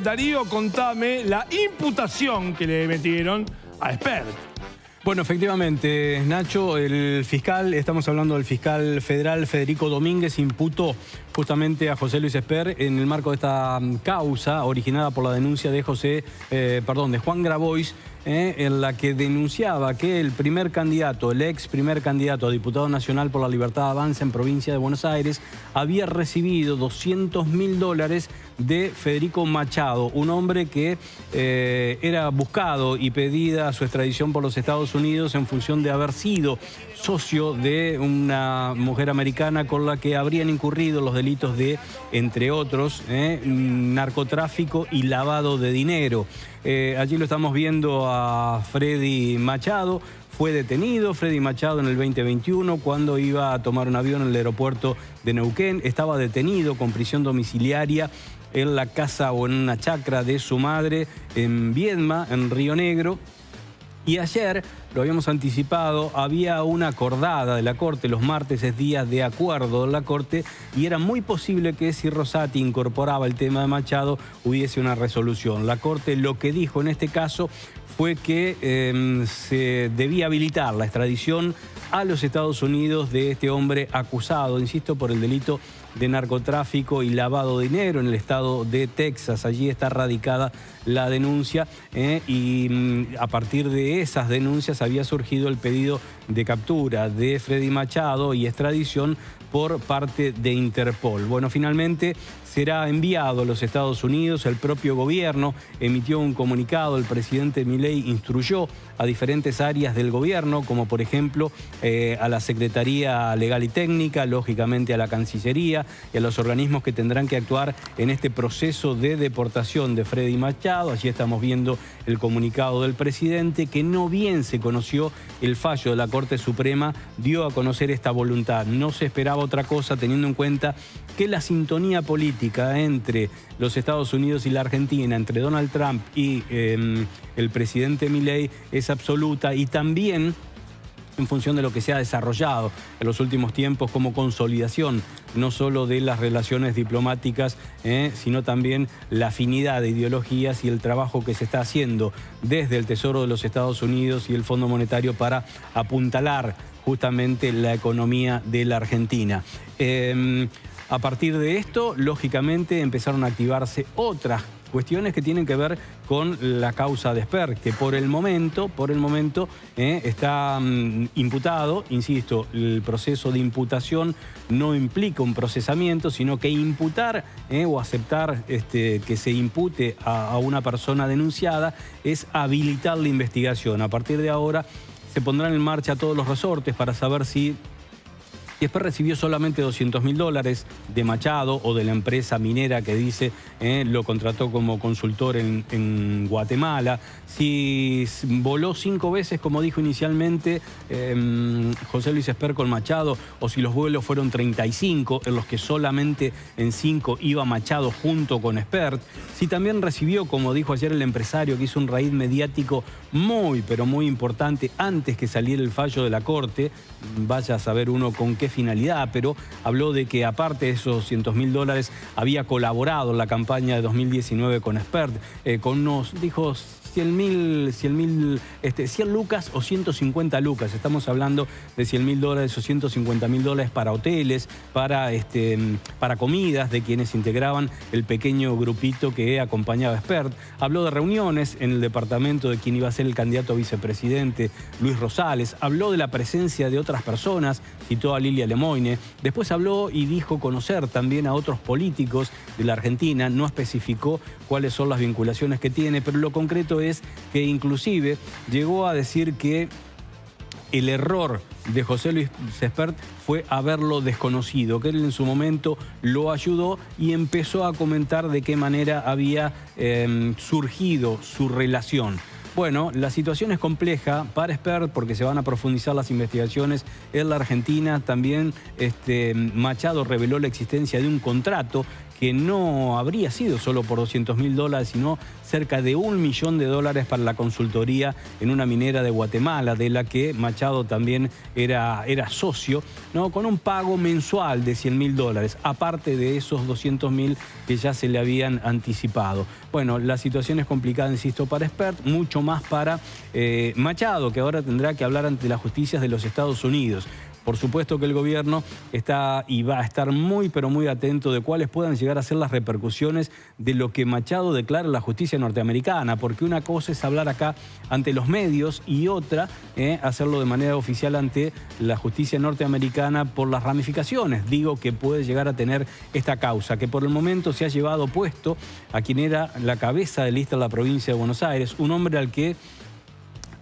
Darío, contame la imputación que le metieron a Espert. Bueno, efectivamente, Nacho, el fiscal, estamos hablando del fiscal federal Federico Domínguez, imputó justamente a José Luis Espert en el marco de esta causa originada por la denuncia de de Juan Grabois, en la que denunciaba que el ex primer candidato a diputado nacional por la Libertad Avanza en provincia de Buenos Aires, había recibido $200.000 de Federico Machado, un hombre que era buscado y pedida su extradición por los Estados Unidos en función de haber sido socio de una mujer americana con la que habrían incurrido los delitos de, entre otros, narcotráfico y lavado de dinero. Allí lo estamos viendo a Freddy Machado. Fue detenido Freddy Machado en el 2021 cuando iba a tomar un avión en el aeropuerto de Neuquén. Estaba detenido con prisión domiciliaria en la casa o en una chacra de su madre en Viedma, en Río Negro. Y ayer, lo habíamos anticipado, había una acordada de la Corte. Los martes es días de acuerdo de la Corte y era muy posible que si Rosati incorporaba el tema de Machado hubiese una resolución. La Corte lo que dijo en este caso fue que se debía habilitar la extradición a los Estados Unidos de este hombre acusado, insisto, por el delito de narcotráfico y lavado de dinero en el estado de Texas. Allí está radicada la denuncia y a partir de esas denuncias había surgido el pedido de captura de Freddy Machado y extradición por parte de Interpol. Bueno, finalmente será enviado a los Estados Unidos. El propio gobierno emitió un comunicado. El presidente Milei instruyó a diferentes áreas del gobierno, como por ejemplo a la Secretaría Legal y Técnica, lógicamente a la Cancillería y a los organismos que tendrán que actuar en este proceso de deportación de Freddy Machado. Allí estamos viendo el comunicado del presidente, que no bien se conoció el fallo de la Corte Suprema, dio a conocer esta voluntad. No se esperaba otra cosa, teniendo en cuenta que la sintonía política entre los Estados Unidos y la Argentina, entre Donald Trump y el presidente Milei, es absoluta, y también en función de lo que se ha desarrollado en los últimos tiempos como consolidación, no solo de las relaciones diplomáticas, sino también la afinidad de ideologías y el trabajo que se está haciendo desde el Tesoro de los Estados Unidos y el Fondo Monetario para apuntalar justamente la economía de la Argentina. A partir de esto, lógicamente, empezaron a activarse otras cuestiones que tienen que ver con la causa de Espert, que por el momento está imputado. Insisto, el proceso de imputación no implica un procesamiento, sino que imputar o aceptar que se impute a una persona denunciada es habilitar la investigación. A partir de ahora se pondrán en marcha todos los resortes para saber si Espert recibió solamente $200.000 de Machado o de la empresa minera que dice lo contrató como consultor en Guatemala. Si voló 5 veces, como dijo inicialmente José Luis Espert con Machado, o si los vuelos fueron 35, en los que solamente en 5 iba Machado junto con Espert. Si también recibió, como dijo ayer el empresario, que hizo un raid mediático muy, pero muy importante antes que saliera el fallo de la Corte, vaya a saber uno con qué finalidad, pero habló de que aparte de esos $200.000 había colaborado en la campaña de 2019 con Espert, con unos, dijo, 100 lucas o 150 lucas. Estamos hablando de $100.000 o $150.000 para hoteles, para comidas de quienes integraban el pequeño grupito que acompañaba a Espert. Habló de reuniones en el departamento de quien iba a ser el candidato a vicepresidente, Luis Rosales. Habló de la presencia de otras personas, citó a Lilia Lemoine. Después habló y dijo conocer también a otros políticos de la Argentina. No especificó cuáles son las vinculaciones que tiene, pero lo concreto es que inclusive llegó a decir que el error de José Luis Espert fue haberlo desconocido, que él en su momento lo ayudó, y empezó a comentar de qué manera había surgido su relación. Bueno, la situación es compleja para Espert porque se van a profundizar las investigaciones en la Argentina. También Machado reveló la existencia de un contrato que no habría sido solo por $200.000, sino cerca de $1 millón para la consultoría en una minera de Guatemala, de la que Machado también era socio, ¿no? Con un pago mensual de $100.000, aparte de esos $200.000 que ya se le habían anticipado. Bueno, la situación es complicada, insisto, para Spert, mucho más para Machado, que ahora tendrá que hablar ante las justicias de los Estados Unidos. Por supuesto que el gobierno está y va a estar muy, pero muy atento de cuáles puedan llegar a ser las repercusiones de lo que Machado declara en la justicia norteamericana, porque una cosa es hablar acá ante los medios y otra, hacerlo de manera oficial ante la justicia norteamericana por las ramificaciones, digo, que puede llegar a tener esta causa, que por el momento se ha llevado puesto a quien era la cabeza de lista de la provincia de Buenos Aires, un hombre al que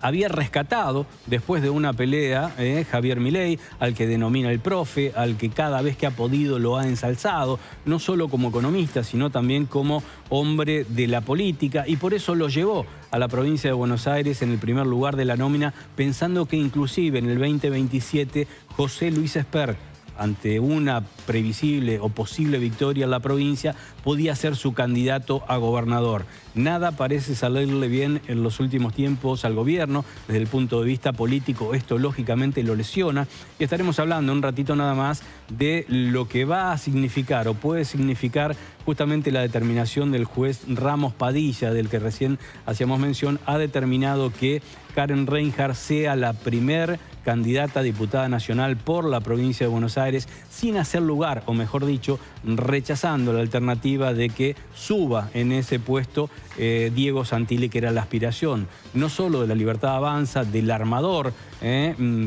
había rescatado después de una pelea Javier Milei, al que denomina el profe, al que cada vez que ha podido lo ha ensalzado, no solo como economista, sino también como hombre de la política, y por eso lo llevó a la provincia de Buenos Aires en el primer lugar de la nómina, pensando que inclusive en el 2027 José Luis Espert, ante una previsible o posible victoria en la provincia, podía ser su candidato a gobernador. Nada parece salirle bien en los últimos tiempos al gobierno. Desde el punto de vista político, esto lógicamente lo lesiona. Y estaremos hablando un ratito nada más de lo que va a significar o puede significar justamente la determinación del juez Ramos Padilla, del que recién hacíamos mención. Ha determinado que Karen Reinhardt sea la primer candidata a diputada nacional por la provincia de Buenos Aires, sin hacer lugar, o mejor dicho, rechazando la alternativa de que suba en ese puesto Diego Santilli, que era la aspiración no solo de la Libertad Avanza, del armador,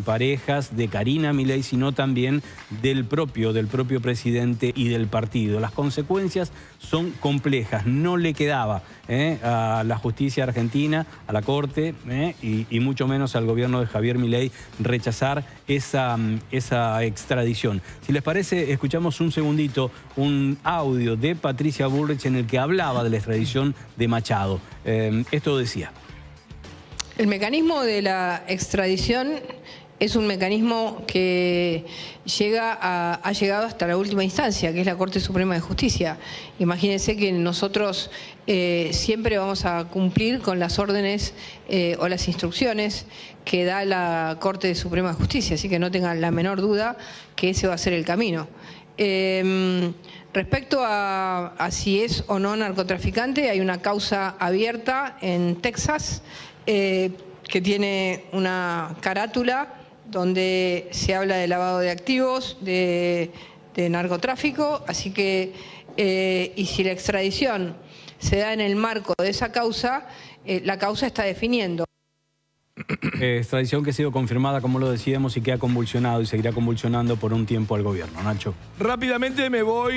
parejas de Karina Milei, sino también del propio presidente y del partido. Las consecuencias son complejas, no le quedaba a la justicia argentina, a la Corte, y mucho menos al gobierno de Javier Milei rechazar esa extradición. Si les parece, escuchamos un segundito un audio de Patricia Bullrich en el que hablaba de la extradición de Machado. Esto decía. El mecanismo de la extradición es un mecanismo que ha llegado hasta la última instancia, que es la Corte Suprema de Justicia. Imagínense que nosotros siempre vamos a cumplir con las órdenes o las instrucciones que da la Corte Suprema de Justicia, así que no tengan la menor duda que ese va a ser el camino. Respecto a si es o no narcotraficante, hay una causa abierta en Texas que tiene una carátula donde se habla de lavado de activos, de narcotráfico, así que, y si la extradición se da en el marco de esa causa, la causa está definiendo. Extradición que ha sido confirmada, como lo decíamos, y que ha convulsionado y seguirá convulsionando por un tiempo al gobierno. Nacho. Rápidamente me voy.